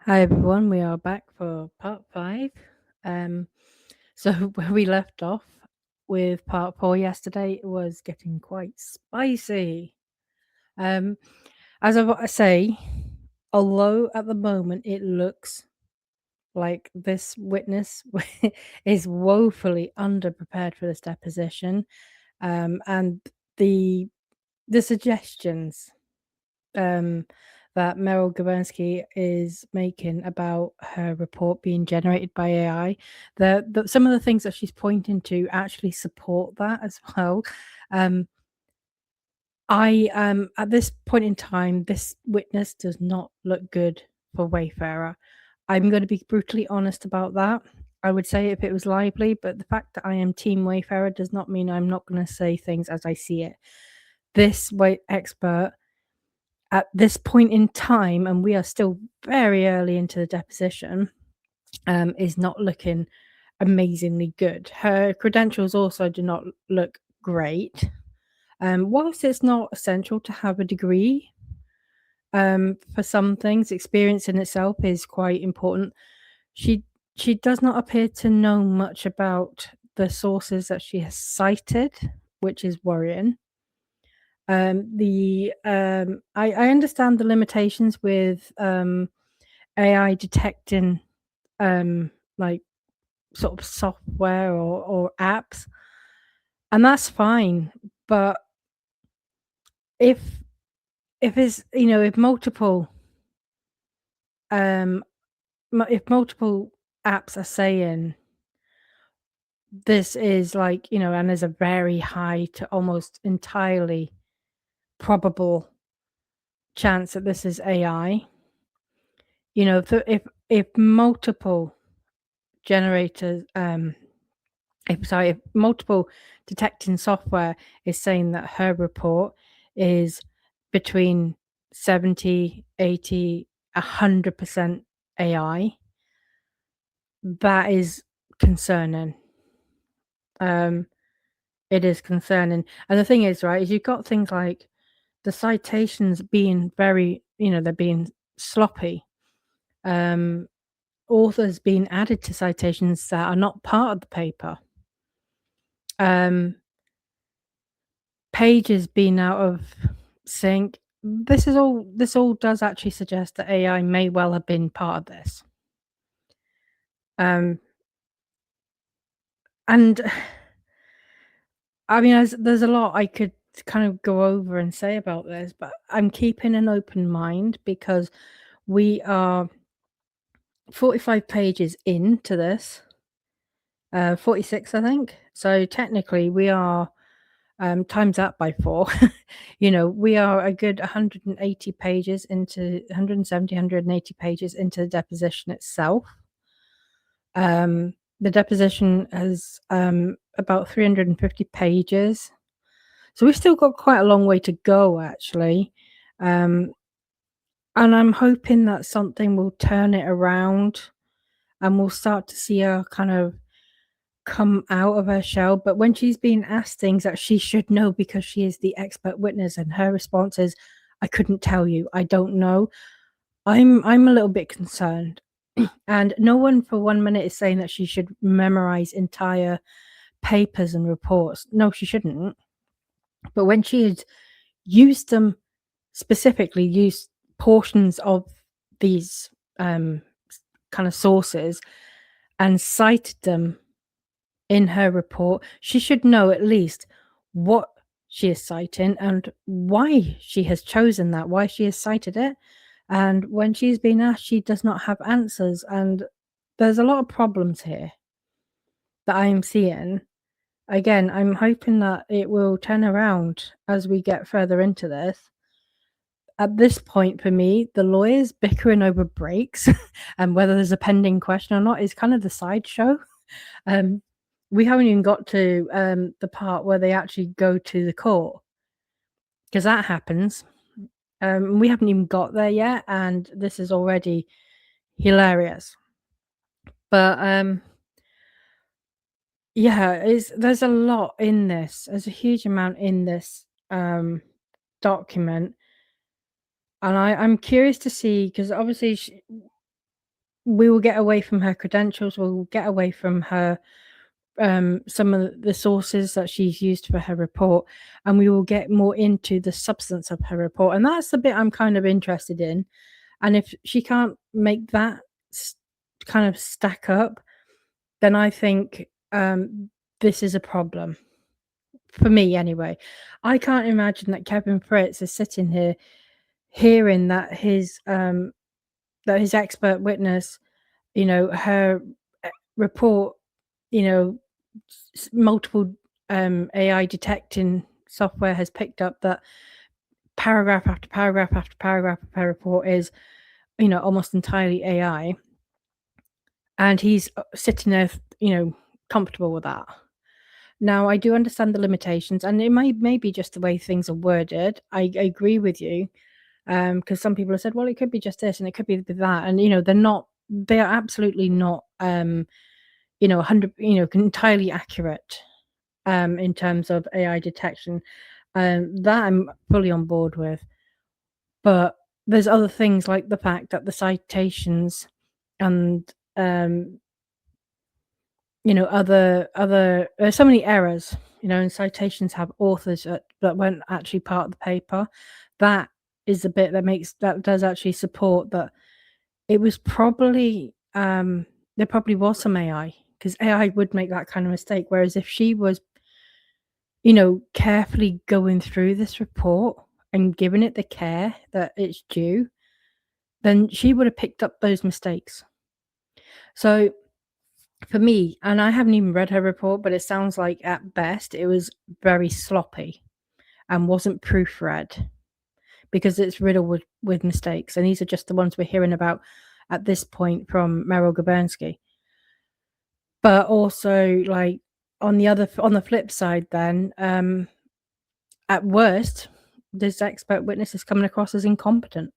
Hi everyone, we are back for part 5. So where we left off with part 4 yesterday, it was getting quite spicy. As I say, although at the moment it looks like this witness is woefully underprepared for this deposition, and the suggestions that Meryl Gavrensky is making about her report being generated by AI, some of the things that she's pointing to actually support that as well. At this point in time, this witness does not look good for Wayfarer. I'm going to be brutally honest about that. I would say if it was Lively, but the fact that I am Team Wayfarer does not mean I'm not going to say things as I see it. This expert at this point in time, and we are still very early into the deposition, is not looking amazingly good. Her credentials also do not look great. Whilst it's not essential to have a degree, for some things, experience in itself is quite important. She does not appear to know much about the sources that she has cited, which is worrying. I understand the limitations with AI detecting like sort of software or apps, and that's fine. But if it's if multiple apps are saying this is and there's a very high to almost entirely probable chance that this is AI. If multiple generators, if multiple detecting software is saying that her report is between 70, 80, 100% AI, that is concerning. It is concerning. And the thing is, right, is you've got things like the citations being very, they're being sloppy. Authors being added to citations that are not part of the paper. Pages being out of sync. This all does actually suggest that AI may well have been part of this. And I mean, there's a lot I could kind of go over and say about this, but I'm keeping an open mind because we are 45 pages into this, 46, I think. So technically, we are times that by 4. We are a good 180 pages into 170, 180 pages into the deposition itself. The deposition has about 350 pages. So we've still got quite a long way to go, actually. And I'm hoping that something will turn it around and we'll start to see her kind of come out of her shell. But when she's being asked things that she should know because she is the expert witness, and her response is, I couldn't tell you, I don't know. I'm a little bit concerned. And no one for 1 minute is saying that she should memorize entire papers and reports. No, she shouldn't. But when she had specifically used portions of these kind of sources and cited them in her report, she should know at least what she is citing and why she has chosen that, why she has cited it. And when she's been asked, she does not have answers. And there's a lot of problems here that I am seeing. Again, I'm hoping that it will turn around as we get further into this. At this point, for me, the lawyers bickering over breaks and whether there's a pending question or not is kind of the sideshow. We haven't even got to the part where they actually go to the court, because that happens. We haven't even got there yet, and this is already hilarious. But there's a lot in this. There's a huge amount in this document, and I'm curious to see, because obviously we will get away from her credentials, we'll get away from her some of the sources that she's used for her report, and we will get more into the substance of her report. And that's the bit I'm kind of interested in. And if she can't make that kind of stack up, then I think this is a problem for me anyway. I can't imagine that Kevin Fritz is sitting here hearing that his expert witness, her report, multiple AI detecting software has picked up that paragraph after paragraph after paragraph of her report is, almost entirely AI. And he's sitting there, comfortable with that. Now, I do understand the limitations, and it may be just the way things are worded. I agree with you, because some people have said, well, it could be just this and it could be that. And, they are absolutely not, 100, entirely accurate in terms of AI detection. That I'm fully on board with. But there's other things like the fact that the citations and other there's so many errors, and citations have authors that weren't actually part of the paper. That is the bit that does actually support that it was probably there probably was some AI, because AI would make that kind of mistake. Whereas if she was, carefully going through this report and giving it the care that it's due, then she would have picked up those mistakes. So for me, and I haven't even read her report, but it sounds like at best it was very sloppy and wasn't proofread, because it's riddled with mistakes. And these are just the ones we're hearing about at this point from Meryl Gabernsky. But also, like, on the flip side, then, at worst, this expert witness is coming across as incompetent.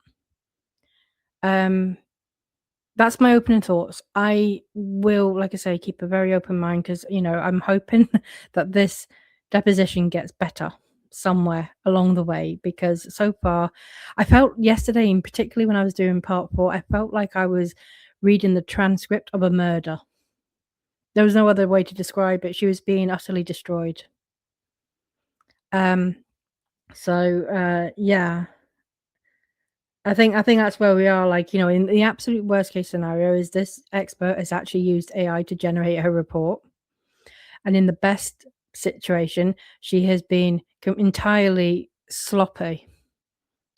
That's my opening thoughts. I will, like I say, keep a very open mind, because, I'm hoping that this deposition gets better somewhere along the way, because so far I felt yesterday, and particularly when I was doing part 4, I felt like I was reading the transcript of a murder. There was no other way to describe it. She was being utterly destroyed. Yeah. I think that's where we are. Like, in the absolute worst case scenario is this expert has actually used AI to generate her report. And in the best situation, she has been entirely sloppy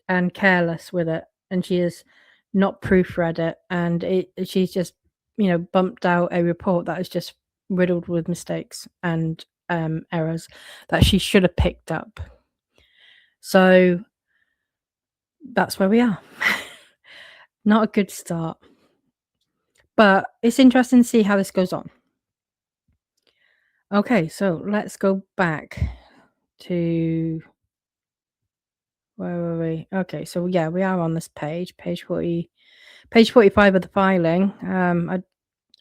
and careless with it. And she has not proofread it. And she's just, bumped out a report that is just riddled with mistakes and errors that she should have picked up. So that's where we are. Not a good start. But it's interesting to see how this goes on. Okay, so let's go back to where were we? Okay, so yeah, we are on this page 45 of the filing.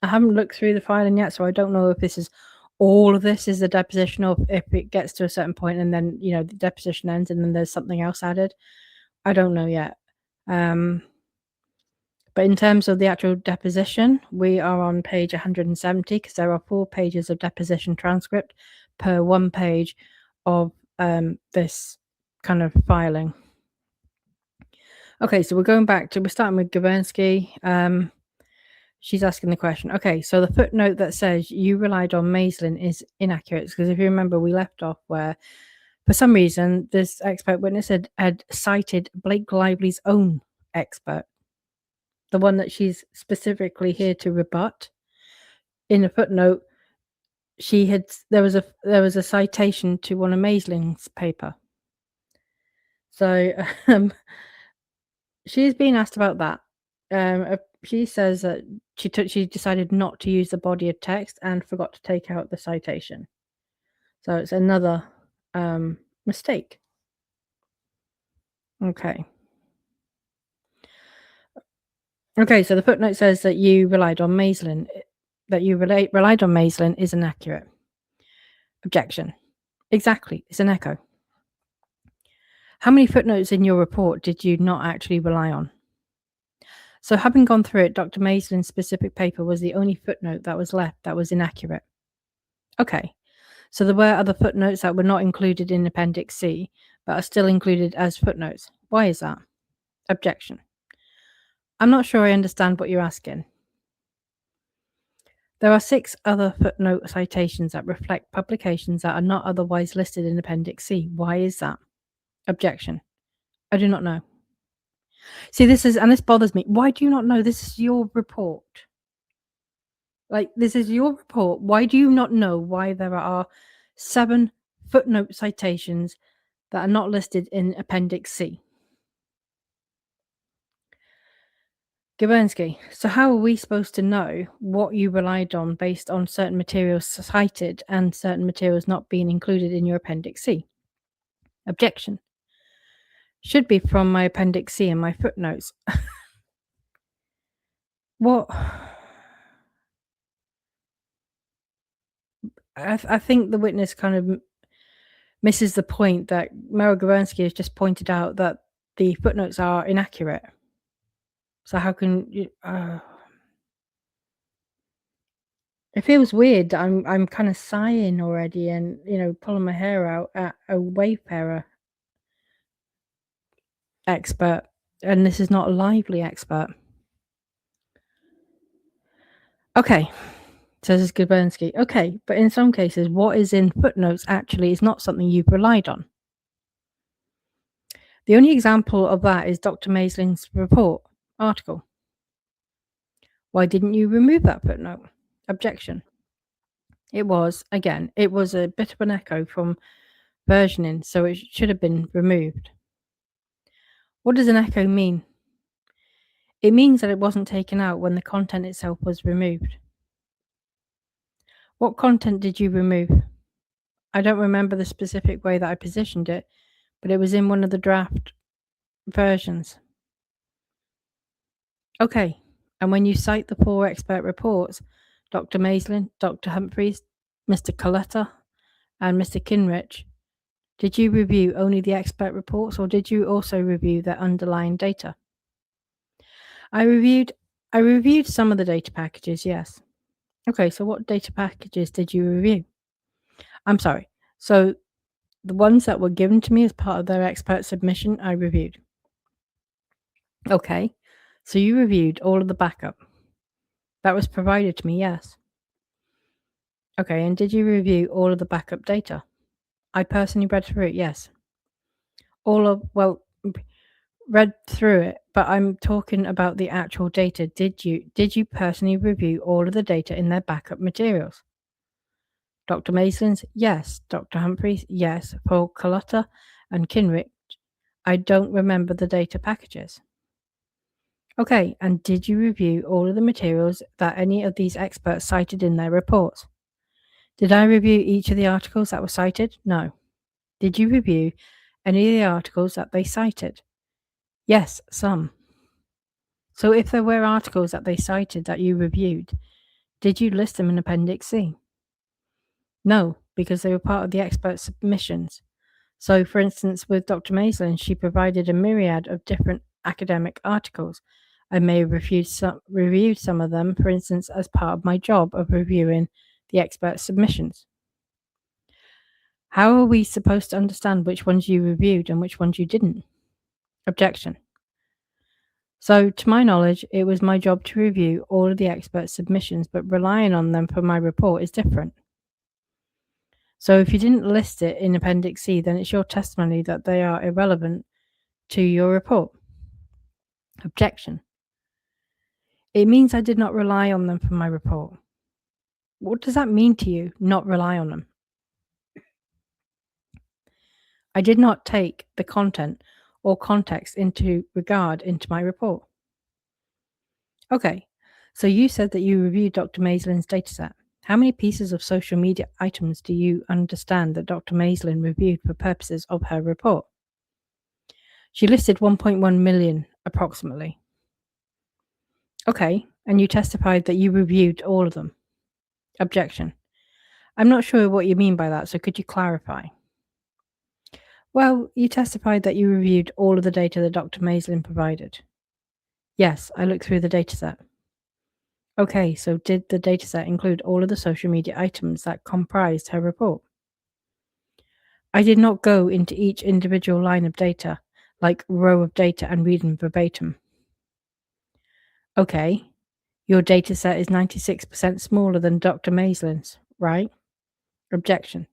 I haven't looked through the filing yet, so I don't know if this is all of this is the deposition, or if it gets to a certain point and then, the deposition ends and then there's something else added. I don't know yet. But in terms of the actual deposition, we are on page 170, because there are 4 pages of deposition transcript per 1 page of this kind of filing. Okay, so we're starting with Gabernsky. She's asking the question. Okay, so the footnote that says you relied on Maislin is inaccurate, because if you remember, we left off where, for some reason, this expert witness had cited Blake Lively's own expert, the one that she's specifically here to rebut. In a footnote, there was a citation to one of Maislin's paper. So she's being asked about that. She says that she decided not to use the body of text and forgot to take out the citation. So it's another mistake. Okay. Okay, so the footnote says that you relied on Maislin. That you relied on Maislin is inaccurate. Objection. Exactly, it's an echo. How many footnotes in your report did you not actually rely on? So having gone through it, Dr. Maislin's specific paper was the only footnote that was left that was inaccurate. Okay, so there were other footnotes that were not included in Appendix C, but are still included as footnotes. Why is that? Objection. I'm not sure I understand what you're asking. There are 6 other footnote citations that reflect publications that are not otherwise listed in Appendix C. Why is that? Objection. I do not know. See, this bothers me. Why do you not know? This is your report. Like, this is your report. Why do you not know why there are 7 footnote citations that are not listed in Appendix C? Gabernsky, so how are we supposed to know what you relied on based on certain materials cited and certain materials not being included in your Appendix C? Objection. Should be from my Appendix C and my footnotes. What? I think the witness kind of misses the point that Meryl Gabernsky has just pointed out that the footnotes are inaccurate. So how can you? It feels weird. I'm kind of sighing already, and pulling my hair out at a Wayfarer expert, and this is not a Lively expert. Okay, says Gabernsky. Okay, but in some cases, what is in footnotes actually is not something you've relied on. The only example of that is Dr. Maislin's report article. Why didn't you remove that footnote? Objection. It was a bit of an echo from versioning, so it should have been removed. What does an echo mean? It means that it wasn't taken out when the content itself was removed. What content did you remove? I don't remember the specific way that I positioned it, but it was in one of the draft versions. Okay, and when you cite the 4 expert reports, Dr. Maislin, Dr. Humphreys, Mr. Coletta, and Mr. Kinrich, did you review only the expert reports, or did you also review their underlying data? I reviewed some of the data packages, yes. Okay, so what data packages did you review? I'm sorry. So the ones that were given to me as part of their expert submission, I reviewed. Okay, so you reviewed all of the backup. That was provided to me, yes. Okay, and did you review all of the backup data? I personally read through it, yes. Read through it, but I'm talking about the actual data. Did you personally review all of the data in their backup materials? Dr. Mason's, yes. Dr. Humphreys, yes. For Carlotta and Kinrich, I don't remember the data packages. Okay, and did you review all of the materials that any of these experts cited in their reports? Did I review each of the articles that were cited? No. Did you review any of the articles that they cited? Yes, some. So if there were articles that they cited that you reviewed, did you list them in Appendix C? No, because they were part of the expert submissions. So, for instance, with Dr. Maislin, she provided a myriad of different academic articles. I may have reviewed some of them, for instance, as part of my job of reviewing the expert submissions. How are we supposed to understand which ones you reviewed and which ones you didn't? Objection. So, to my knowledge, it was my job to review all of the expert submissions, but relying on them for my report is different. So, if you didn't list it in Appendix C, then it's your testimony that they are irrelevant to your report. Objection. It means I did not rely on them for my report. What does that mean to you, not rely on them? I did not take the content or context into regard into my report. Okay, so you said that you reviewed Dr. Maislin's dataset. How many pieces of social media items do you understand that Dr. Maislin reviewed for purposes of her report? She listed 1.1 million approximately. Okay, and you testified that you reviewed all of them. Objection. I'm not sure what you mean by that, so could you clarify? Well, you testified that you reviewed all of the data that Dr. Maislin provided. Yes, I looked through the dataset. Okay, so did the dataset include all of the social media items that comprised her report? I did not go into each individual line of data, like row of data, and read them verbatim. Okay, your dataset is 96% smaller than Dr. Maislin's, right? Objection.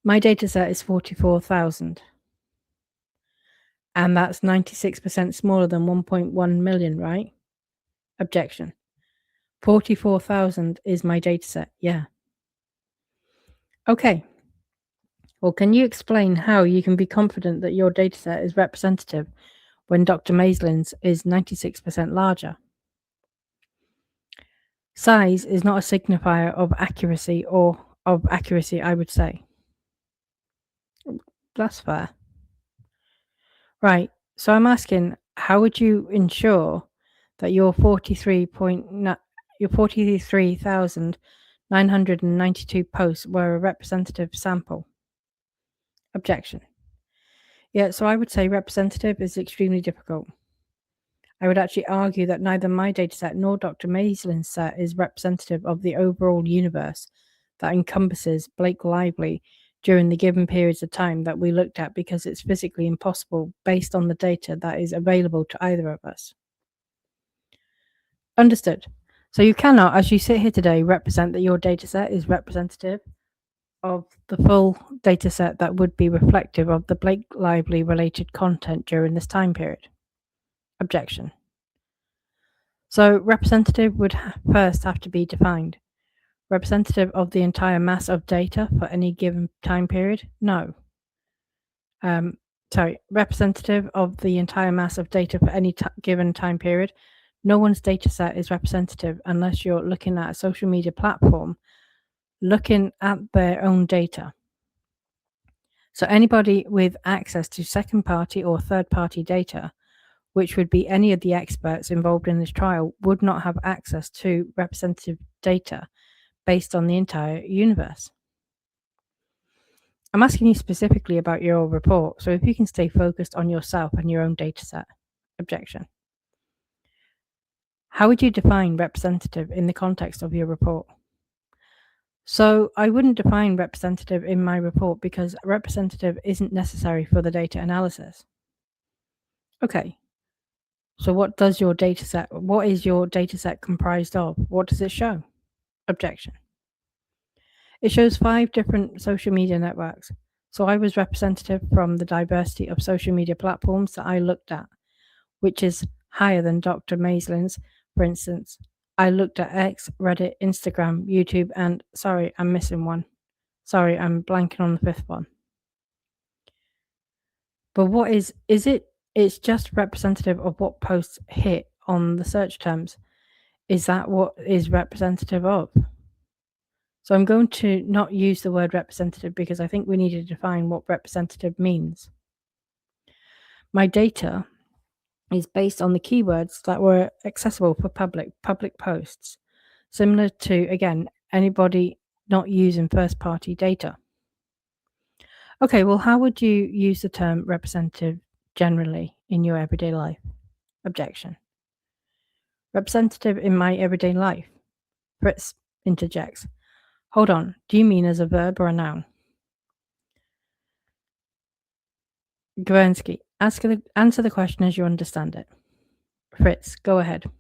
My dataset is 44,000. And that's 96% smaller than 1.1 million, right? Objection. 44,000 is my dataset, yeah. Okay. Well, can you explain how you can be confident that your dataset is representative when Dr. Maislin's is 96% larger? Size is not a signifier of accuracy, I would say. That's fair. Right. So I'm asking, how would you ensure that your 43,992 posts were a representative sample? Objection. Yeah, so I would say representative is extremely difficult. I would actually argue that neither my dataset nor Dr. Maislin's set is representative of the overall universe that encompasses Blake Lively during the given periods of time that we looked at, because it's physically impossible based on the data that is available to either of us. Understood. So you cannot, as you sit here today, represent that your dataset is representative of the full dataset that would be reflective of the Blake Lively related content during this time period. Objection. So representative would first have to be defined. Representative of the entire mass of data for any given time period? No. Representative of the entire mass of data for any given time period. No one's data set is representative unless you're looking at a social media platform, looking at their own data. So anybody with access to second-party or third-party data, which would be any of the experts involved in this trial, would not have access to representative data based on the entire universe. I'm asking you specifically about your report, so if you can stay focused on yourself and your own dataset. Objection. How would you define representative in the context of your report? So I wouldn't define representative in my report because representative isn't necessary for the data analysis. Okay. So what is your dataset comprised of? What does it show? Objection. It shows 5 different social media networks. So I was representative from the diversity of social media platforms that I looked at, which is higher than Dr. Maislin's. For instance, I looked at X, Reddit, Instagram, YouTube, and sorry, I'm missing one. Sorry, I'm blanking on the 5th one. But what is it? It's just representative of what posts hit on the search terms. Is that what is representative of? So I'm going to not use the word representative because I think we need to define what representative means. My data is based on the keywords that were accessible for public posts, similar to, again, anybody not using first-party data. Okay, well, how would you use the term representative generally in your everyday life? Objection. Representative in my everyday life? Fritz interjects. Hold on, do you mean as a verb or a noun? Gurensky, answer the question as you understand it. Fritz, go ahead.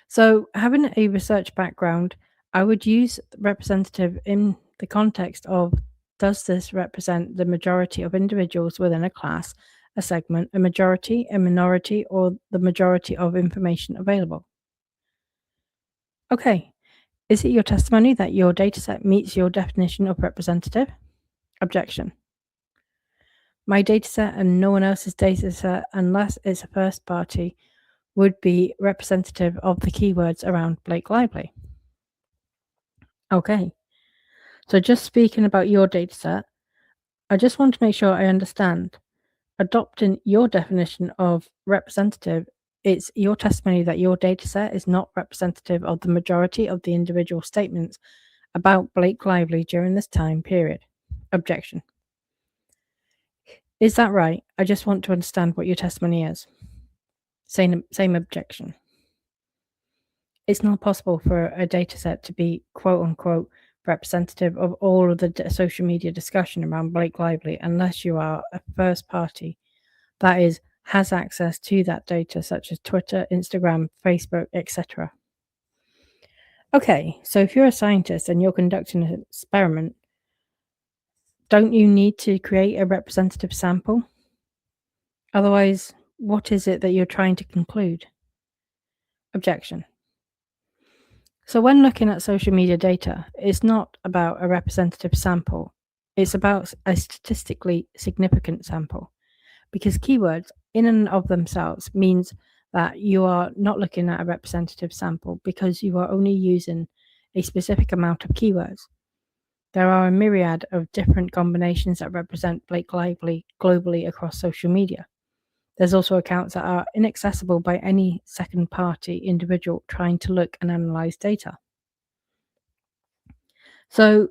So, having a research background, I would use representative in the context of, does this represent the majority of individuals within a class, a segment, a majority, a minority, or the majority of information available? Okay. Is it your testimony that your dataset meets your definition of representative? Objection. My dataset and no one else's dataset, unless it's a first party, would be representative of the keywords around Blake Lively. Okay. So just speaking about your dataset, I just want to make sure I understand. Adopting your definition of representative, it's your testimony that your dataset is not representative of the majority of the individual statements about Blake Lively during this time period. Objection. Is that right? I just want to understand what your testimony is. Same objection. It's not possible for a dataset to be quote-unquote representative of all of the social media discussion around Blake Lively unless you are a first party that is has access to that data, such as Twitter, Instagram, Facebook, etc. Okay, so if you're a scientist and you're conducting an experiment, don't you need to create a representative sample? Otherwise, what is it that you're trying to conclude? Objection. So when looking at social media data, it's not about a representative sample. It's about a statistically significant sample, because keywords in and of themselves means that you are not looking at a representative sample because you are only using a specific amount of keywords. There are a myriad of different combinations that represent Blake Lively globally across social media. There's also accounts that are inaccessible by any second-party individual trying to look and analyze data. So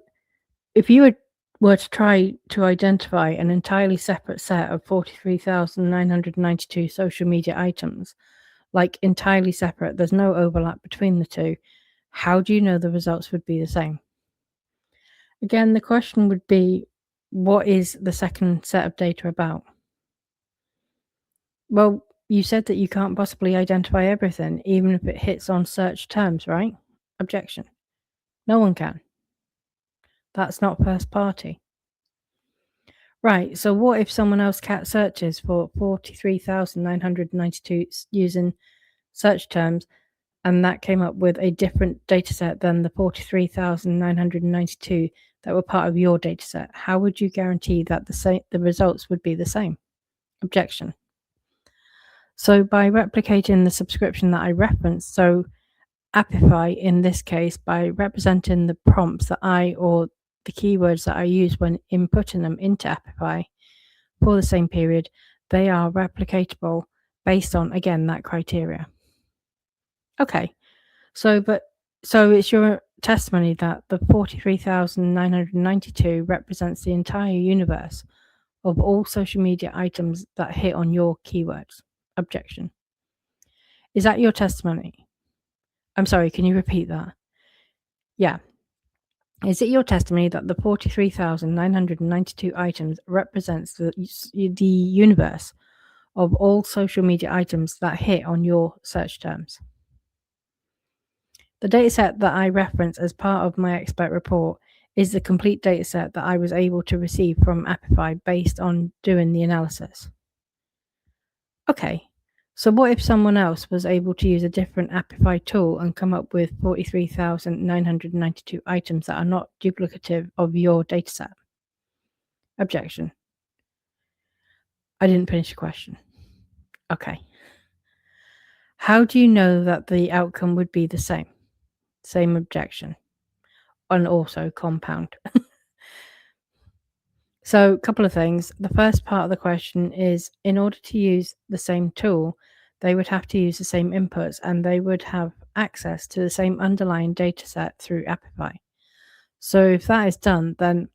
if you were to try to identify an entirely separate set of 43,992 social media items, like entirely separate, there's no overlap between the two, how do you know the results would be the same? Again, the question would be, what is the second set of data about? Well, you said that you can't possibly identify everything, even if it hits on search terms, right? Objection. No one can. That's not first party. Right, so what if someone else searches for 43,992 using search terms, and that came up with a different dataset than the 43,992 that were part of your dataset? How would you guarantee that the results would be the same? Objection. So by replicating the subscription that I referenced, so Apify in this case, by representing the prompts that or the keywords that I use when inputting them into Apify for the same period, they are replicatable based on, again, that criteria. Okay, so it's your testimony that the 43,992 represents the entire universe of all social media items that hit on your keywords. Objection. Is that your testimony? I'm sorry, can you repeat that? Yeah. Is it your testimony that the 43,992 items represents the universe of all social media items that hit on your search terms? The dataset that I reference as part of my expert report is the complete dataset that I was able to receive from Apify based on doing the analysis. Okay, so what if someone else was able to use a different Apify tool and come up with 43,992 items that are not duplicative of your dataset? Objection. I didn't finish the question. Okay. How do you know that the outcome would be the same? Same objection. And also compound. So, a couple of things. The first part of the question is, in order to use the same tool, they would have to use the same inputs and they would have access to the same underlying data set through Apify. So if that is done, then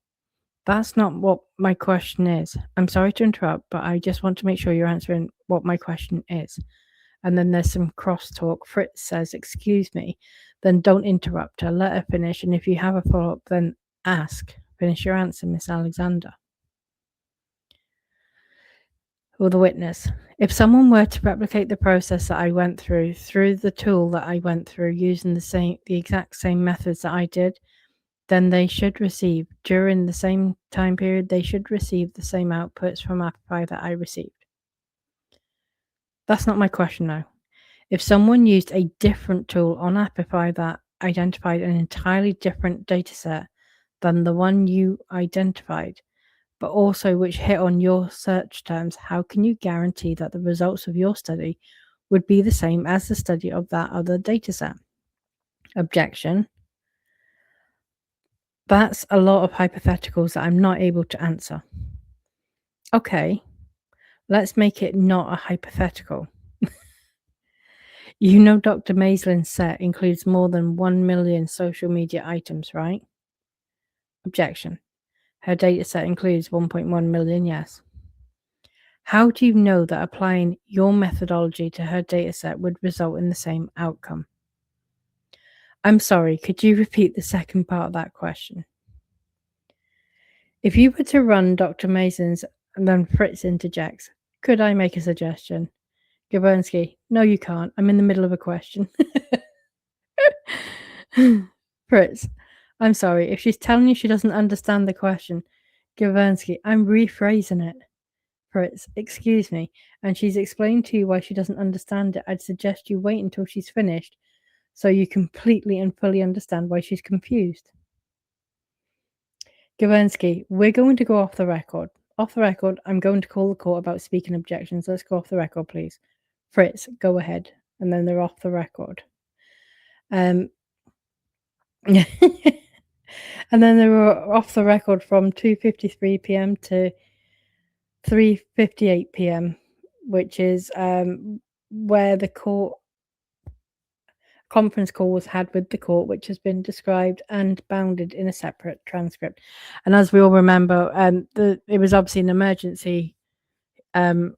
that's not what my question is. I'm sorry to interrupt, but I just want to make sure you're answering what my question is. And then there's some crosstalk. Fritz says, excuse me, then don't interrupt her. Let her finish. And if you have a follow-up, then ask. Finish your answer, Miss Alexander. Or the witness. If someone were to replicate the process that I went through the tool that I went through, using the exact same methods that I did, then they should receive, during the same time period, they should receive the same outputs from Apify that I received. That's not my question now. If someone used a different tool on Apify that identified an entirely different dataset than the one you identified, but also which hit on your search terms, how can you guarantee that the results of your study would be the same as the study of that other dataset? Objection. That's a lot of hypotheticals that I'm not able to answer. Okay, let's make it not a hypothetical. You know Dr. Maislin's set includes more than 1 million social media items, right? Objection. Her dataset includes 1.1 million, yes. How do you know that applying your methodology to her dataset would result in the same outcome? I'm sorry, could you repeat the second part of that question? If you were to run Dr. Mason's, and then Fritz interjects, could I make a suggestion? Gavronsky, no, you can't. I'm in the middle of a question. Fritz, I'm sorry. If she's telling you she doesn't understand the question, Gavronsky, I'm rephrasing it. Fritz, excuse me, and she's explained to you why she doesn't understand it. I'd suggest you wait until she's finished so you completely and fully understand why she's confused. Gavronsky, we're going to go off the record. Off the record, I'm going to call the court about speaking objections. Let's go off the record, please. Fritz, go ahead. And then they're off the record. And then they were off the record from 2:53 p.m. to 3:58 p.m., which is where the court conference call was had with the court, which has been described and bounded in a separate transcript. And as we all remember, it was obviously an emergency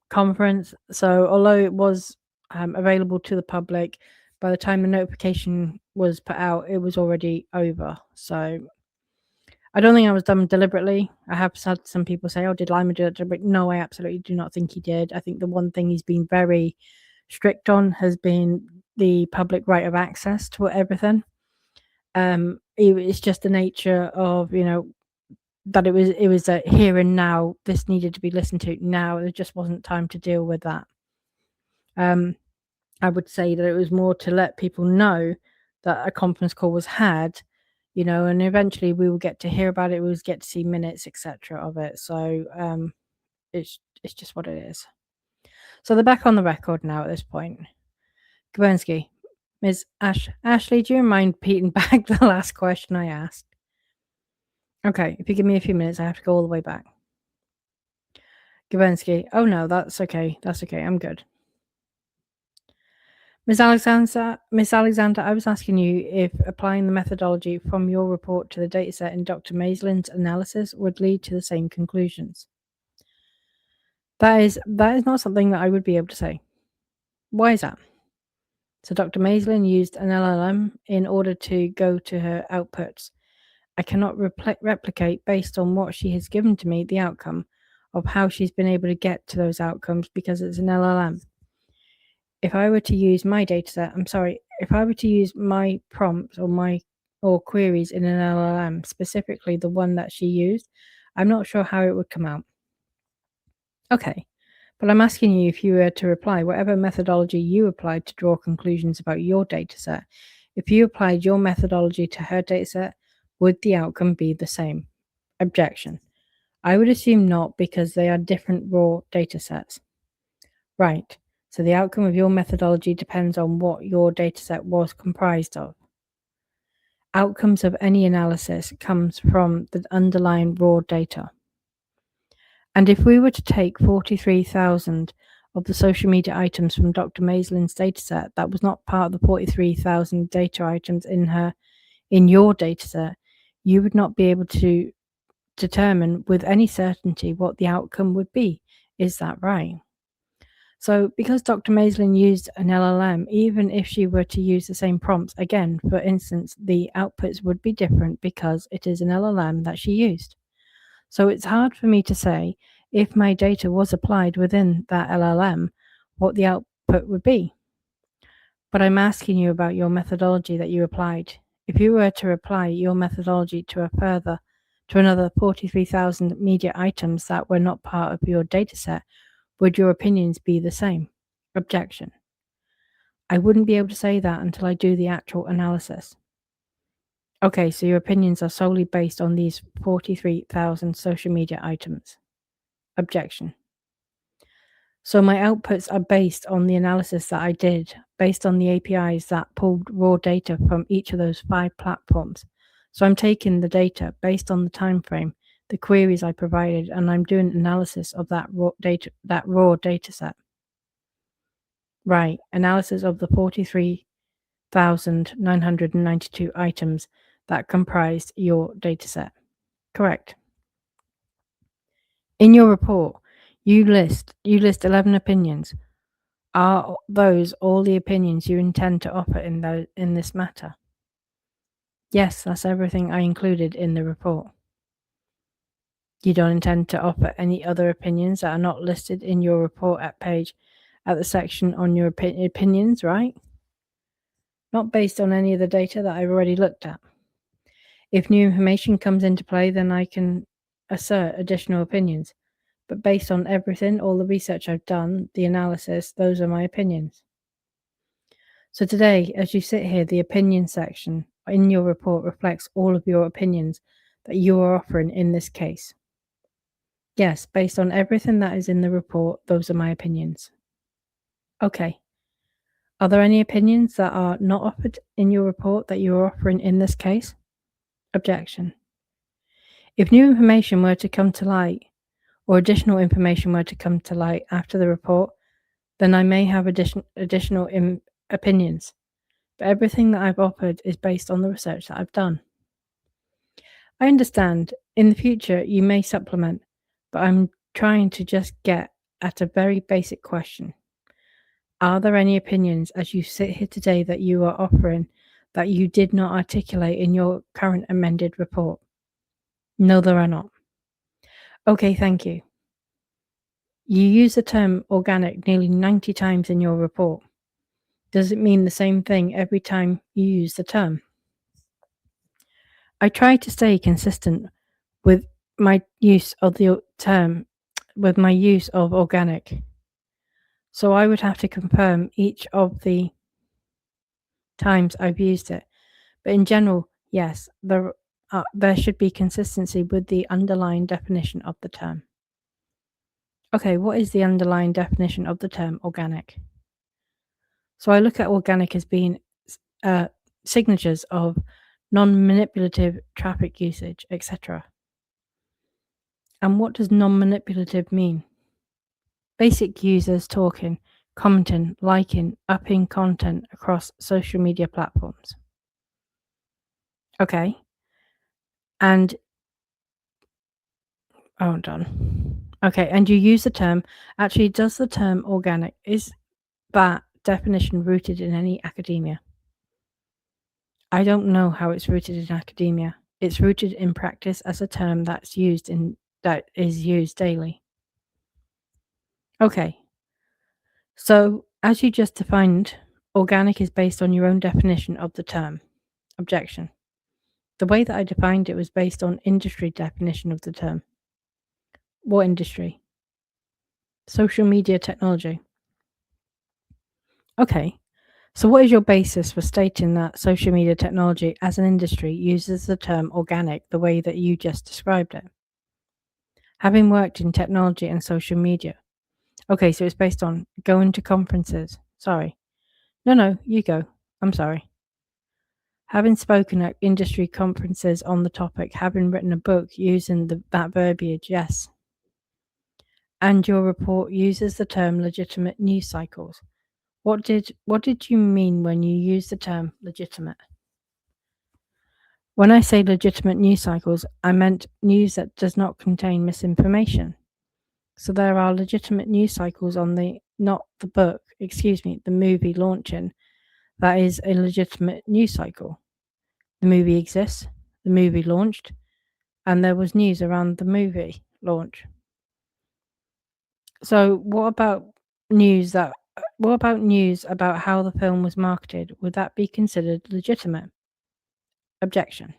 conference. So although it was available to the public, by the time the notification was put out, it was already over. So I don't think I was done deliberately. I have had some people say, oh, did Lyman do it? But no, I absolutely do not think he did. I think the one thing he's been very strict on has been the public right of access to everything. It's just the nature of, that it was a here and now. This needed to be listened to now. There just wasn't time to deal with that. I would say that it was more to let people know that a conference call was had, and eventually we will get to hear about it. We will get to see minutes, etc. of it. So it's just what it is. So they're back on the record now at this point. Gavronsky, Ms. Ashley, do you mind repeating back the last question I asked? Okay, if you give me a few minutes, I have to go all the way back. Gavronsky, oh no, that's okay. That's okay. I'm good. Ms. Alexander, I was asking you if applying the methodology from your report to the dataset in Dr. Maislin's analysis would lead to the same conclusions. That is not something that I would be able to say. Why is that? So Dr. Maislin used an LLM in order to go to her outputs. I cannot replicate based on what she has given to me the outcome of how she's been able to get to those outcomes because it's an LLM. If I were to use my dataset, if I were to use my prompts or queries in an LLM, specifically the one that she used, I'm not sure how it would come out. Okay, but I'm asking you if you were to apply whatever methodology you applied to draw conclusions about your dataset. If you applied your methodology to her dataset, would the outcome be the same? Objection. I would assume not because they are different raw datasets. Right. So the outcome of your methodology depends on what your dataset was comprised of. Outcomes of any analysis comes from the underlying raw data. And if we were to take 43,000 of the social media items from Dr. Maislin's dataset, that was not part of the 43,000 data items in your dataset, you would not be able to determine with any certainty what the outcome would be. Is that right? So because Dr. Maislin used an LLM, even if she were to use the same prompts, again, for instance, the outputs would be different because it is an LLM that she used. So it's hard for me to say if my data was applied within that LLM, what the output would be. But I'm asking you about your methodology that you applied. If you were to apply your methodology to another 43,000 media items that were not part of your dataset, would your opinions be the same? Objection. I wouldn't be able to say that until I do the actual analysis. Okay, so your opinions are solely based on these 43,000 social media items. Objection. So my outputs are based on the analysis that I did, based on the APIs that pulled raw data from each of those 5 platforms. So I'm taking the data based on the time frame, the queries I provided, and I'm doing analysis of that raw data set. Right, analysis of the 43,992 items that comprised your dataset. Correct. In your report, You list 11 opinions. Are those all the opinions you intend to offer in this matter? Yes, that's everything I included in the report. You don't intend to offer any other opinions that are not listed in your report at the section on your opinions, right? Not based on any of the data that I've already looked at. If new information comes into play, then I can assert additional opinions. But based on everything, all the research I've done, the analysis, those are my opinions. So today, as you sit here, the opinion section in your report reflects all of your opinions that you are offering in this case. Yes, based on everything that is in the report, those are my opinions. Okay. Are there any opinions that are not offered in your report that you are offering in this case? Objection. If new information were to come to light, or additional information were to come to light after the report, then I may have additional opinions. But everything that I've offered is based on the research that I've done. I understand. In the future, you may supplement, but I'm trying to just get at a very basic question. Are there any opinions as you sit here today that you are offering that you did not articulate in your current amended report? No, there are not. Okay, thank you. You use the term organic nearly 90 times in your report. Does it mean the same thing every time you use the term? I try to stay consistent with my use of the term, with my use of organic. So I would have to confirm each of the times I've used it. But in general, yes, there should be consistency with the underlying definition of the term. Okay, what is the underlying definition of the term organic? So I look at organic as being signatures of non-manipulative traffic usage, etc. And what does non-manipulative mean? Basic users talking, commenting, liking, upping content across social media platforms. Okay. And done. Okay, and you use the term. Actually, does the term organic, is that definition rooted in any academia? I don't know how it's rooted in academia. It's rooted in practice as a term that is used daily. Okay. So, as you just defined, organic is based on your own definition of the term. Objection. The way that I defined it was based on industry definition of the term. What industry? Social media technology. Okay. So what is your basis for stating that social media technology as an industry uses the term organic the way that you just described it? Having worked in technology and social media. Okay, so it's based on going to conferences. Sorry. No, you go. I'm sorry. Having spoken at industry conferences on the topic, having written a book using that verbiage, yes. And your report uses the term legitimate news cycles. What did you mean when you used the term legitimate? When I say legitimate news cycles, I meant news that does not contain misinformation. So there are legitimate news cycles on the movie launching. That is a legitimate news cycle. The movie exists, the movie launched, and there was news around the movie launch. So what about news about how the film was marketed? Would that be considered legitimate? Objection.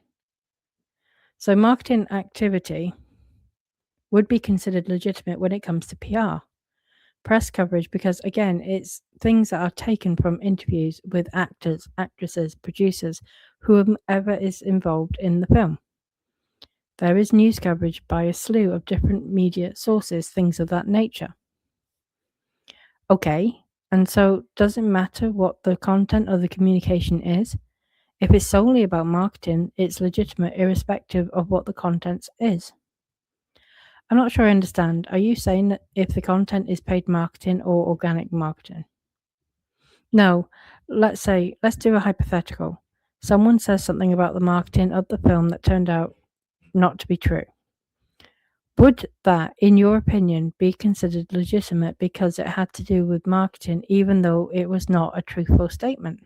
So marketing activity would be considered legitimate when it comes to PR, press coverage, because again, it's things that are taken from interviews with actors, actresses, producers, whoever is involved in the film. There is news coverage by a slew of different media sources, things of that nature. Okay, and so does it matter what the content of the communication is? If it's solely about marketing, it's legitimate irrespective of what the content is. I'm not sure I understand. Are you saying that if the content is paid marketing or organic marketing? No, let's do a hypothetical. Someone says something about the marketing of the film that turned out not to be true. Would that, in your opinion, be considered legitimate because it had to do with marketing, even though it was not a truthful statement?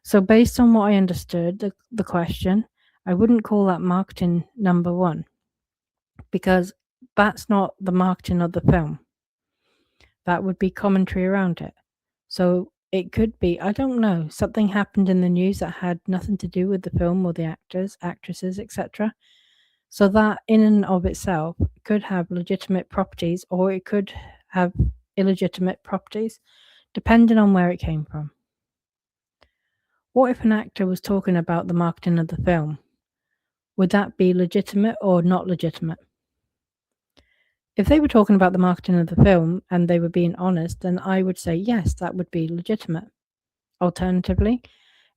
So based on what I understood, the question, I wouldn't call that marketing number one, because that's not the marketing of the film. That would be commentary around it. So it could be, I don't know, something happened in the news that had nothing to do with the film or the actors, actresses, etc. So that in and of itself could have legitimate properties, or it could have illegitimate properties, depending on where it came from. What if an actor was talking about the marketing of the film? Would that be legitimate or not legitimate? If they were talking about the marketing of the film and they were being honest, then I would say yes, that would be legitimate. Alternatively,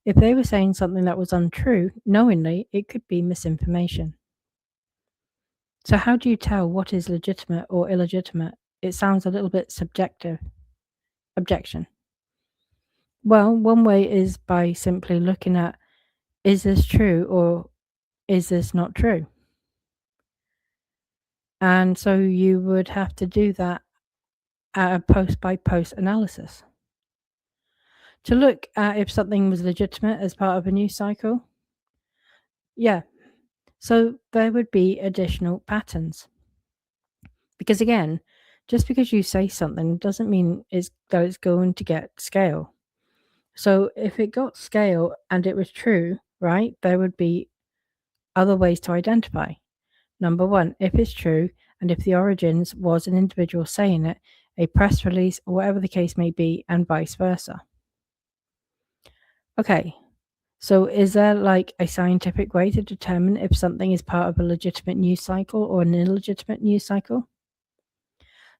if they were saying something that was untrue, knowingly, it could be misinformation. So how do you tell what is legitimate or illegitimate? It sounds a little bit subjective. Objection. Well, one way is by simply looking at, is this true or is this not true? And so you would have to do that at a post-by-post analysis to look at if something was legitimate as part of a news cycle. Yeah, so there would be additional patterns. Because again, just because you say something doesn't mean that it's going to get scale. So if it got scale and it was true, right, there would be other ways to identify. Number one, if it's true and if the origins was an individual saying it, a press release, or whatever the case may be, and vice versa. Okay, so is there like a scientific way to determine if something is part of a legitimate news cycle or an illegitimate news cycle?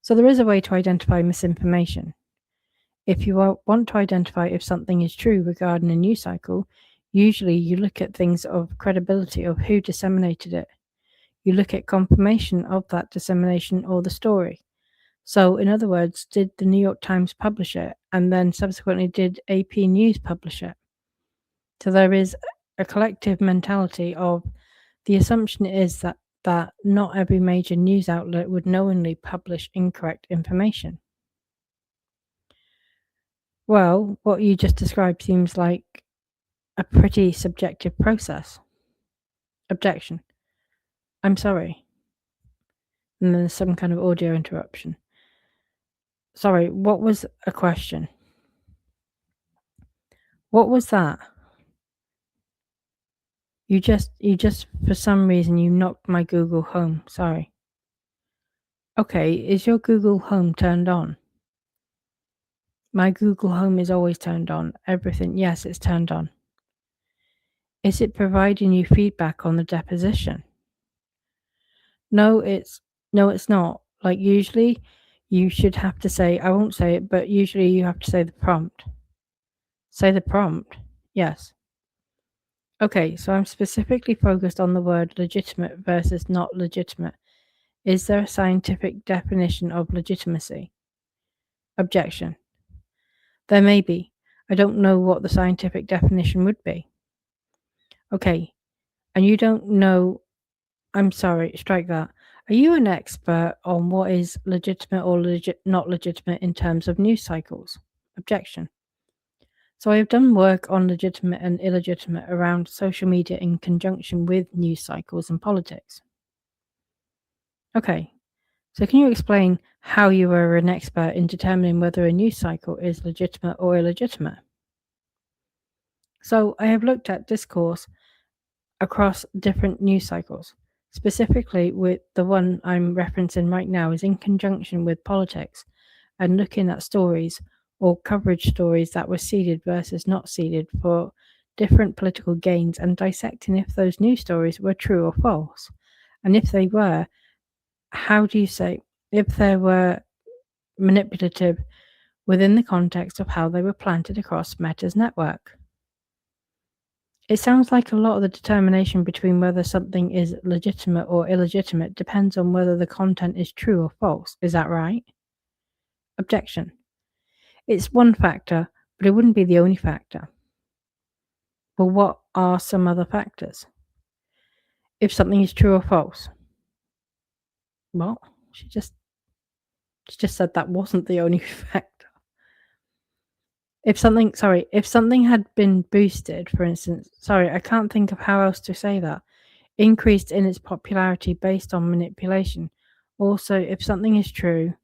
So there is a way to identify misinformation. If you want to identify if something is true regarding a news cycle, usually you look at things of credibility of who disseminated it. You look at confirmation of that dissemination or the story. So, in other words, did the New York Times publish it, and then subsequently did AP News publish it? So there is a collective mentality of the assumption is that not every major news outlet would knowingly publish incorrect information. Well, what you just described seems like a pretty subjective process. Objection. I'm sorry. And then there's some kind of audio interruption. Sorry, what was a question? What was that? You just, for some reason, you knocked my Google Home. Sorry. Okay, is your Google Home turned on? My Google Home is always turned on. Everything, yes, it's turned on. Is it providing you feedback on the deposition? No, it's not. Like usually you should have to say, I won't say it, but usually you have to say the prompt. Say the prompt. Yes. Okay, so I'm specifically focused on the word legitimate versus not legitimate. Is there a scientific definition of legitimacy? Objection. There may be. I don't know what the scientific definition would be. Okay, and you don't know. I'm sorry, strike that. Are you an expert on what is legitimate or not legitimate in terms of news cycles? Objection. So I have done work on legitimate and illegitimate around social media in conjunction with news cycles and politics. Okay, so can you explain how you are an expert in determining whether a news cycle is legitimate or illegitimate? So I have looked at discourse across different news cycles. Specifically, with the one I'm referencing right now is in conjunction with politics and looking at stories or coverage stories that were seeded versus not seeded for different political gains and dissecting if those news stories were true or false. And if they were, how do you say if they were manipulative within the context of how they were planted across Meta's network? It sounds like a lot of the determination between whether something is legitimate or illegitimate depends on whether the content is true or false. Is that right? Objection. It's one factor, but it wouldn't be the only factor. Well, what are some other factors? If something is true or false. What? She just said that wasn't the only factor. If something had been boosted, for instance, I can't think of how else to say that, increased in its popularity based on manipulation. Also, if something is true,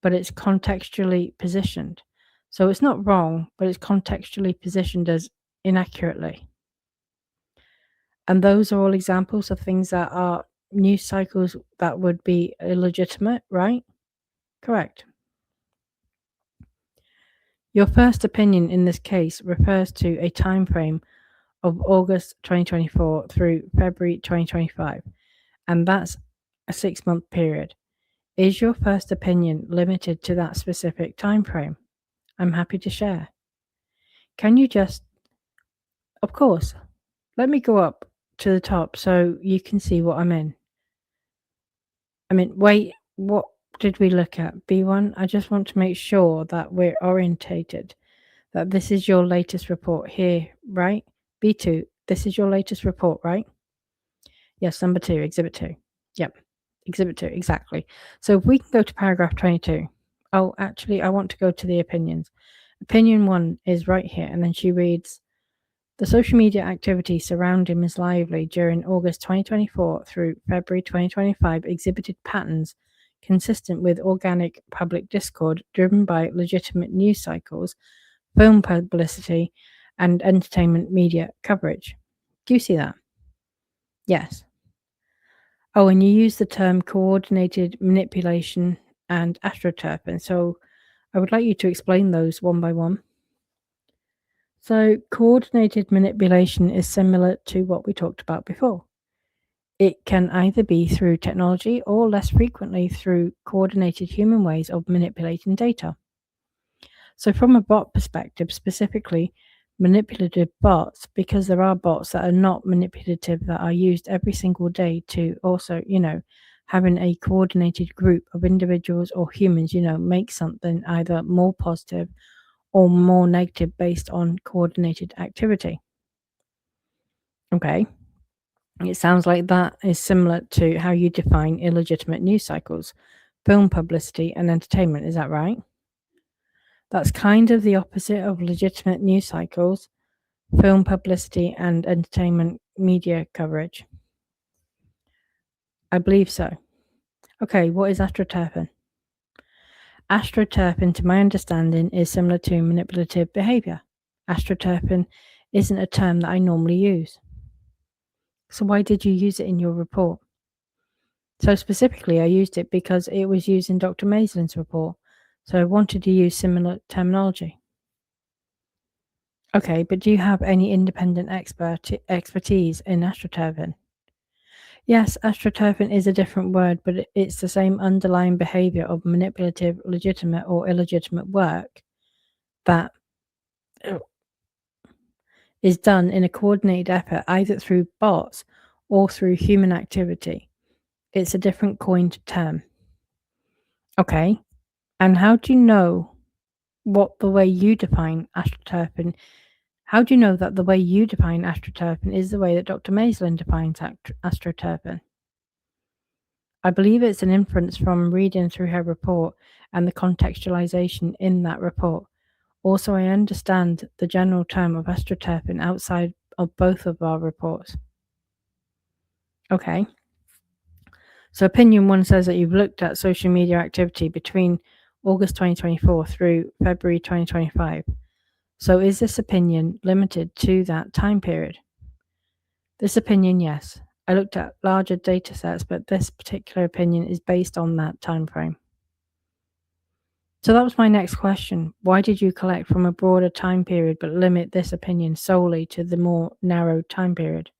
but it's contextually positioned. So it's not wrong, but it's contextually positioned as inaccurately. And those are all examples of things that are news cycles that would be illegitimate, right? Correct. Your first opinion in this case refers to a time frame of August 2024 through February 2025, and that's a 6-month period. Is your first opinion limited to that specific time frame? I'm happy to share. Can you just, of course, let me go up to the top so you can see what I'm in. Wait, what did we look at? B1? I just want to make sure that we're orientated, that this is your latest report here, right? B2, this is your latest report, right? Yes, number 2, Exhibit 2. Yep, Exhibit 2, exactly. So if we can go to paragraph 22. Oh, actually, I want to go to the opinions. Opinion 1 is right here, and then she reads, the social media activity surrounding Ms. Lively during August 2024 through February 2025 exhibited patterns consistent with organic public discord driven by legitimate news cycles, film publicity, and entertainment media coverage. Do you see that? Yes. Oh, and you use the term coordinated manipulation and astroturf, and so I would like you to explain those one by one. So, coordinated manipulation is similar to what we talked about before. It can either be through technology or less frequently through coordinated human ways of manipulating data. So, from a bot perspective, specifically manipulative bots, because there are bots that are not manipulative that are used every single day to also, having a coordinated group of individuals or humans, make something either more positive or more negative based on coordinated activity. Okay. It sounds like that is similar to how you define illegitimate news cycles, film publicity, and entertainment. Is that right? That's kind of the opposite of legitimate news cycles, film publicity, and entertainment media coverage. I believe so. Okay, what is astroturfing? Astroturfing, to my understanding, is similar to manipulative behavior. Astroturfing isn't a term that I normally use. So why did you use it in your report? So specifically, I used it because it was used in Dr. Maislin's report. So I wanted to use similar terminology. Okay, but do you have any independent expertise in astroturfing? Yes, astroturfing is a different word, but it's the same underlying behavior of manipulative, legitimate, or illegitimate work that is done in a coordinated effort either through bots or through human activity. It's a different coined term. Okay, and how do you know what the way you define astroturfing? How do you know that the way you define astroturfing is the way that Dr. Maislin defines astroturfing? I believe it's an inference from reading through her report and the contextualization in that report. Also, I understand the general term of astroturfing outside of both of our reports. Okay. So opinion 1 says that you've looked at social media activity between August 2024 through February 2025. So is this opinion limited to that time period? This opinion, yes. I looked at larger data sets, but this particular opinion is based on that time frame. So that was my next question. Why did you collect from a broader time period but limit this opinion solely to the more narrow time period?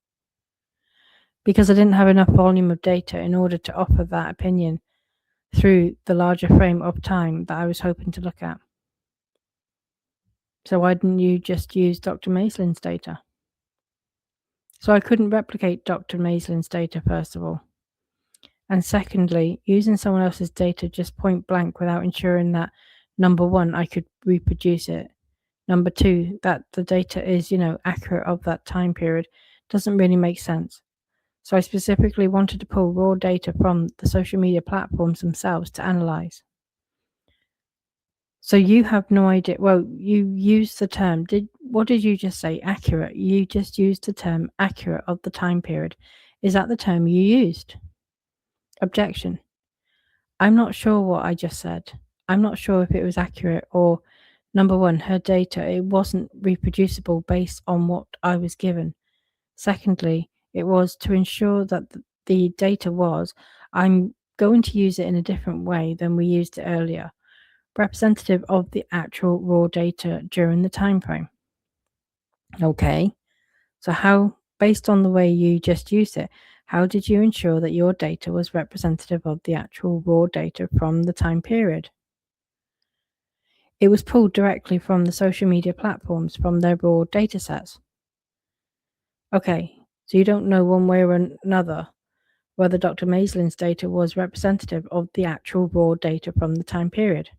Because I didn't have enough volume of data in order to offer that opinion through the larger frame of time that I was hoping to look at. So why didn't you just use Dr. Maislin's data? So I couldn't replicate Dr. Maislin's data, first of all. And secondly, using someone else's data just point blank without ensuring that, number 1, I could reproduce it. Number 2, that the data is, accurate of that time period doesn't really make sense. So I specifically wanted to pull raw data from the social media platforms themselves to analyze. So you have no idea. Well, you used the term. What did you just say? Accurate. You just used the term accurate of the time period. Is that the term you used? Objection. I'm not sure what I just said. I'm not sure if it was accurate or, number one, her data, it wasn't reproducible based on what I was given. Secondly, it was to ensure that the data was, I'm going to use it in a different way than we used it earlier, representative of the actual raw data during the time frame. Okay, so how, based on the way you just used it, how did you ensure that your data was representative of the actual raw data from the time period? It was pulled directly from the social media platforms from their raw data sets. Okay, so you don't know one way or another whether Dr. Maislin's data was representative of the actual raw data from the time period.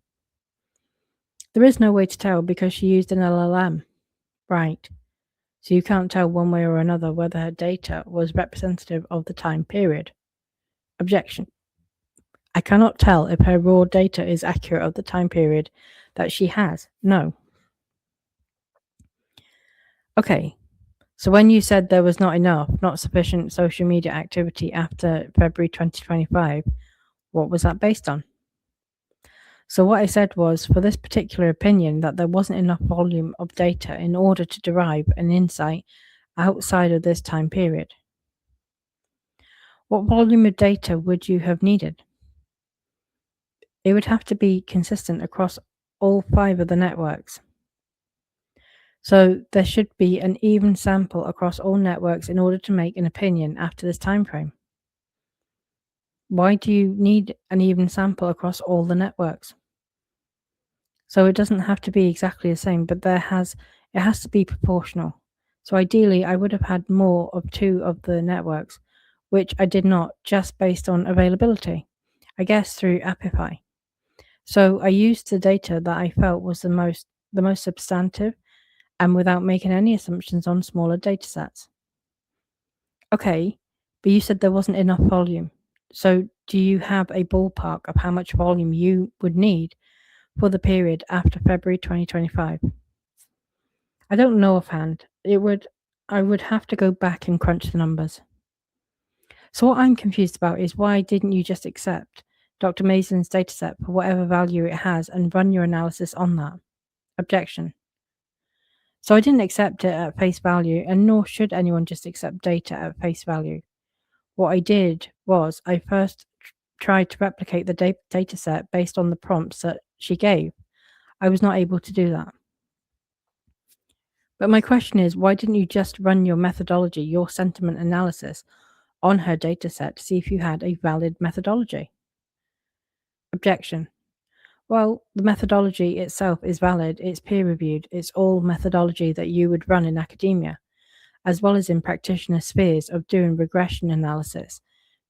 There is no way to tell because she used an LLM. Right. So you can't tell one way or another whether her data was representative of the time period. Objection. I cannot tell if her raw data is accurate of the time period that she has. No. Okay. So when you said there was not sufficient social media activity after February 2025, what was that based on? So what I said was, for this particular opinion, that there wasn't enough volume of data in order to derive an insight outside of this time period. What volume of data would you have needed? It would have to be consistent across all 5 of the networks. So there should be an even sample across all networks in order to make an opinion after this time frame. Why do you need an even sample across all the networks? So it doesn't have to be exactly the same, but it has to be proportional. So ideally, I would have had more of 2 of the networks, which I did not, just based on availability, I guess through Apify. So I used the data that I felt was the most substantive and without making any assumptions on smaller data sets. Okay, but you said there wasn't enough volume. So do you have a ballpark of how much volume you would need for the period after February 2025? I don't know offhand. I would have to go back and crunch the numbers. So what I'm confused about is, why didn't you just accept Dr. Maislin's dataset for whatever value it has and run your analysis on that? Objection. So I didn't accept it at face value, and nor should anyone just accept data at face value. What I did was I first tried to replicate the dataset based on the prompts that she gave. I was not able to do that. But my question is, why didn't you just run your methodology, your sentiment analysis, on her dataset to see if you had a valid methodology? Objection. Well, the methodology itself is valid, it's peer-reviewed, it's all methodology that you would run in academia, as well as in practitioner spheres of doing regression analysis,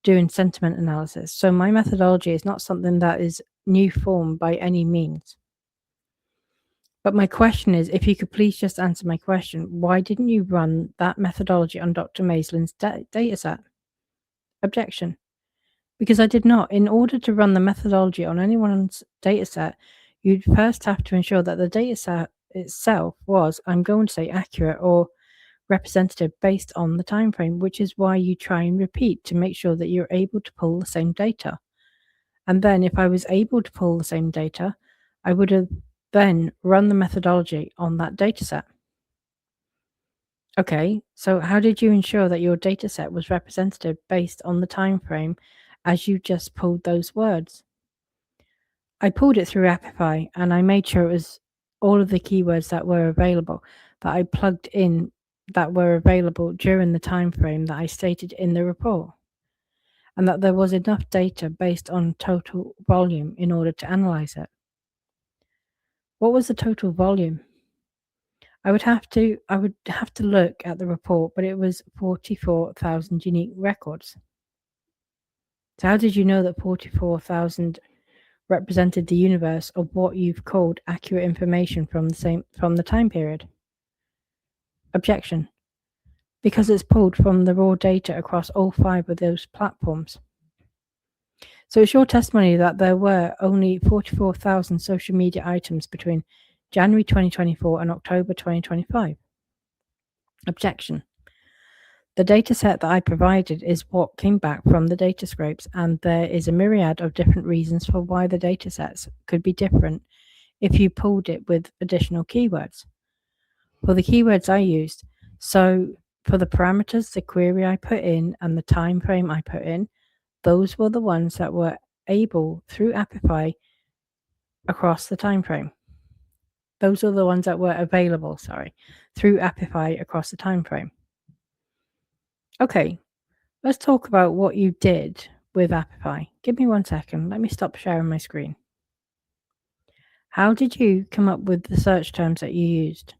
doing sentiment analysis. So my methodology is not something that is new form by any means. But my question is, if you could please just answer my question, why didn't you run that methodology on Dr. Maislin's dataset? Objection. Because I did not. In order to run the methodology on anyone's dataset, you'd first have to ensure that the dataset itself was, I'm going to say, accurate or representative based on the time frame, which is why you try and repeat to make sure that you're able to pull the same data. And then if I was able to pull the same data, I would have then run the methodology on that dataset. Okay, so how did you ensure that your dataset was representative based on the time frame as you just pulled those words? I pulled it through Apify, and I made sure it was all of the keywords that were available that I plugged in that were available during the time frame that I stated in the report, and that there was enough data based on total volume in order to analyze it. What was the total volume? I would have to look at the report, but it was 44,000 unique records. So how did you know that 44,000 represented the universe of what you've called accurate information from the time period? Objection. because it's pulled from the raw data across all 5 of those platforms. So it's your testimony that there were only 44,000 social media items between January 2024 and October 2025. Objection. The data set that I provided is what came back from the data scrapes, and there is a myriad of different reasons for why the data sets could be different if you pulled it with additional keywords. For the keywords I used, so for the parameters, the query I put in, and the time frame I put in, those were the ones that were able through Apify across the time frame. Those are the ones that were available, through Apify across the time frame. Okay, let's talk about what you did with Apify. Give me 1 second. Let me stop sharing my screen. How did you come up with the search terms that you used?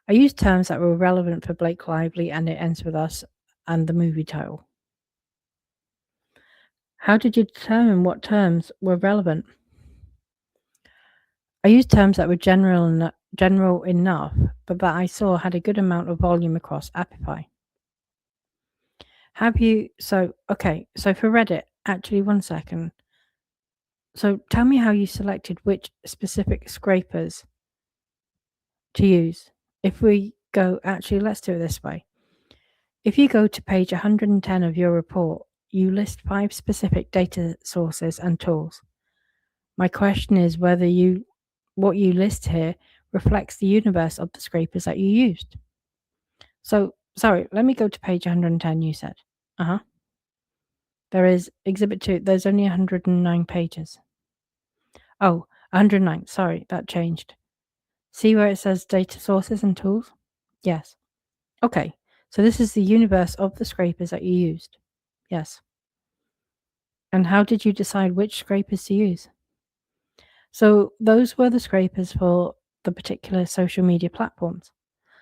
I used terms that were relevant for Blake Lively and It Ends With Us and the movie title. How did you determine what terms were relevant? I used terms that were general enough, but that I saw had a good amount of volume across Apify. So for Reddit, actually 1 second. So tell me how you selected which specific scrapers to use. If we go, actually, let's do it this way. If you go to page 110 of your report, you list 5 specific data sources and tools. My question is whether what you list here reflects the universe of the scrapers that you used. So, sorry, let me go to page 110, you said. There is Exhibit 2. There's only 109 pages. Oh, 109. Sorry, that changed. See where it says data sources and tools? Yes. Okay, so this is the universe of the scrapers that you used. Yes. And how did you decide which scrapers to use? So those were the scrapers for the particular social media platforms.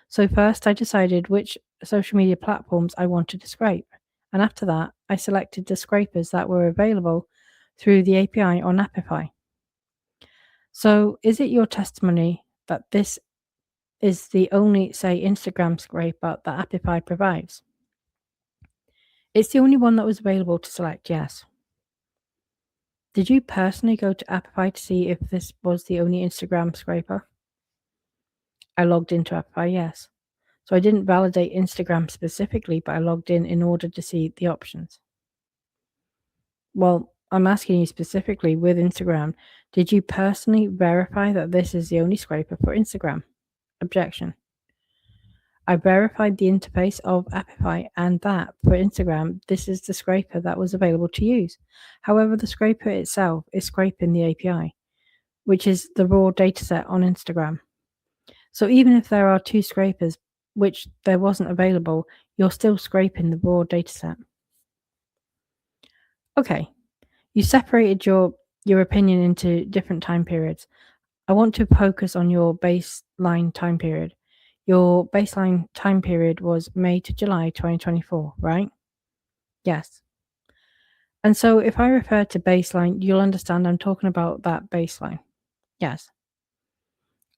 So first I decided which social media platforms I wanted to scrape. And after that, I selected the scrapers that were available through the API on Apify. So is it your testimony that this is the only, say, Instagram scraper that Apify provides? It's the only one that was available to select, yes. Did you personally go to Apify to see if this was the only Instagram scraper? I logged into Apify, yes. So I didn't validate Instagram specifically, but I logged in order to see the options. Well, I'm asking you specifically with Instagram, did you personally verify that this is the only scraper for Instagram? Objection. I verified the interface of Apify and that for Instagram, this is the scraper that was available to use. However, the scraper itself is scraping the API, which is the raw dataset on Instagram. So even if there are 2 scrapers, which there wasn't available, you're still scraping the raw dataset. Okay, you separated your opinion into different time periods. I want to focus on your baseline time period. Your baseline time period was May to July 2024, right? Yes. And so if I refer to baseline, you'll understand I'm talking about that baseline. Yes.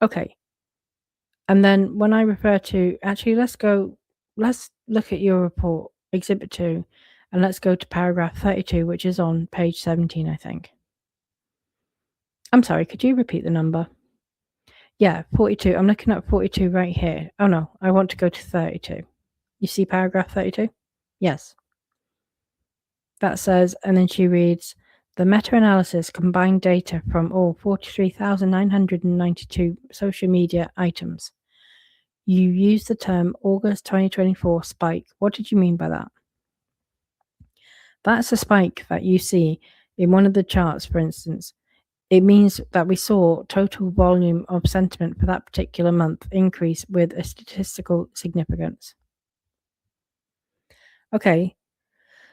Okay. And then when I refer to, actually, let's look at your report, Exhibit 2, and let's go to paragraph 32, which is on page 17, I think. I'm sorry, could you repeat the number? Yeah, 42. I'm looking at 42 right here. Oh no, I want to go to 32. You see paragraph 32? Yes. That says, and then she reads, the meta-analysis combined data from all 43,992 social media items. You used the term August 2024 spike. What did you mean by that? That's a spike that you see in one of the charts, for instance. It means that we saw total volume of sentiment for that particular month increase with a statistical significance. Okay,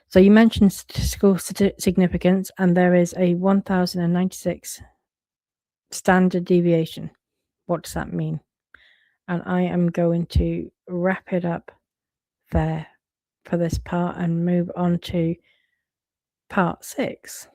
so you mentioned statistical significance, and there is a 1096 standard deviation. What does that mean? And I am going to wrap it up there for this part and move on to part 6.